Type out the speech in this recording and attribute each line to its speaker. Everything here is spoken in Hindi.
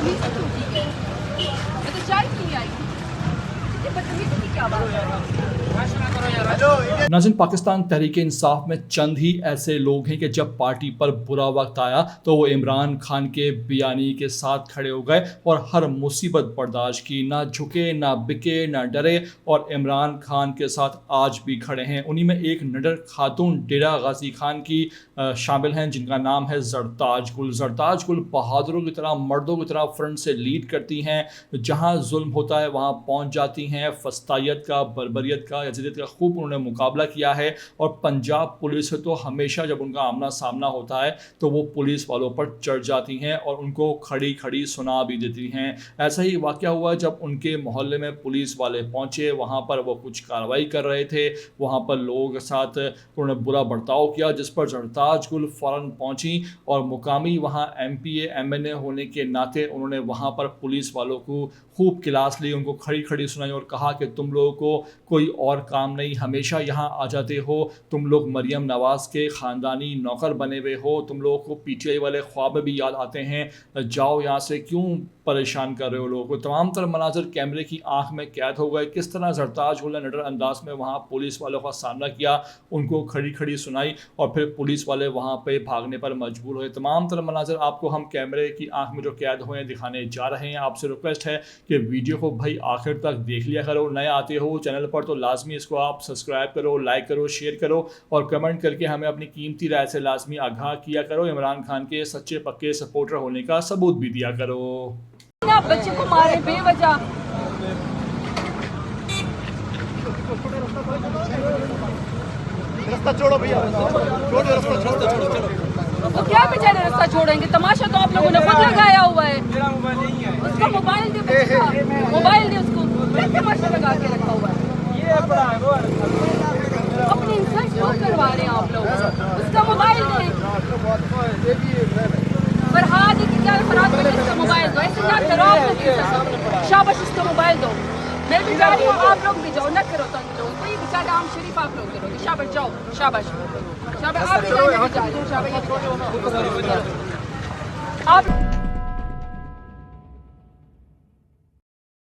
Speaker 1: बदतमीजी क्यों की गई? मैं तो चाय क्यों नहीं आई? ये बदतमीजी की क्या बात है?
Speaker 2: नाज़रीन, पाकिस्तान तहरीक इंसाफ में चंद ही ऐसे लोग हैं कि जब पार्टी पर बुरा वक्त आया तो वो इमरान खान के बयानी के साथ खड़े हो गए और हर मुसीबत बर्दाश्त की, ना झुके, ना बिके, ना डरे और इमरान खान के साथ आज भी खड़े हैं। उन्हीं में एक निडर खातून डेरा गाजी खान की शामिल हैं, जिनका नाम है जरताज गुल। जरताज गुल बहादुरों की तरह, मर्दों की तरह फ्रंट से लीड करती हैं। जहाँ जुल्म होता है वहाँ पहुँच जाती हैं। फस्तायत का, बर्बरियत का, यजीदियत का खूब उन्होंने मुकाबला किया है और पंजाब पुलिस से तो हमेशा जब उनका आमना सामना होता है तो वो पुलिस वालों पर चढ़ जाती हैं और उनको खड़ी खड़ी सुना भी देती हैं। ऐसा ही वाक़या हुआ जब उनके मोहल्ले में पुलिस वाले पहुंचे। वहां पर वो कुछ कार्रवाई कर रहे थे, वहां पर लोगों के साथ उन्होंने बुरा बर्ताव किया, जिस पर जरताज गुल फ़ौरन पहुंची और मुकामी वहां MPA MNA होने के नाते उन्होंने वहां पर पुलिस वालों को खूब क्लास ली, उनको खड़ी खड़ी सुनाई और कहा कि तुम लोगों को कोई और काम नहीं, हमेशा यहाँ आ जाते हो, तुम लोग मरियम नवाज़ के ख़ानदानी नौकर बने हुए हो, तुम लोगों को PTI वाले ख्वाब में भी याद आते हैं, जाओ यहाँ से, क्यों परेशान कर रहे हो लोगों को। तमाम तर मनाजर कैमरे की आंख में कैद हो गए, किस तरह जरताज गुल ने निडर अंदाज में वहाँ पुलिस वालों का सामना किया, उनको खड़ी खड़ी सुनाई और फिर पुलिस वाले वहाँ पे भागने पर मजबूर हुए। तमाम तर मनाजर आपको हम कैमरे की आंख में जो कैद हुए दिखाने जा रहे हैं। आपसे रिक्वेस्ट है कि वीडियो को भाई आखिर तक देख लिया करो। नए आते हो चैनल पर तो लाजमी इसको आप सब्सक्राइब करो, लाइक करो, शेयर करो और कमेंट करके हमें अपनी कीमती राय से लाजमी आगाह किया करो। इमरान खान के सच्चे पक्के सपोर्टर होने का सबूत भी दिया करो।
Speaker 1: आप बच्चे को मारे बेवजह।
Speaker 3: रास्ता छोड़ो भैया, छोड़ो रास्ता, छोड़ो।
Speaker 1: वो क्या बेचारे रास्ता छोड़ेंगे? तमाशा तो आप लोगों ने खुद लगाया हुआ है। उसका मोबाइल दे, मोबाइल दे उसको। क्या तमाशा लगा के रखा हुआ है? अपनी इंसल्ट क्यों करवा रहे हैं आप लोग? उसका मोबाइल दे। फरहाद क्या, फरहाद को इसका मोबाइल दो। ऐसे ना करो आप लोग। शाबाश, इसका मोबाइल दो। मैं भी जा रही हूँ, आप लोग भी जाओ, ना करो तंग लोगों को। ये बेचारा आम शरीफ आप लोग करोगे। शाबाश, जाओ, शाबाश, शाबाश। आप भी जा रहे हो, शाबाश। आप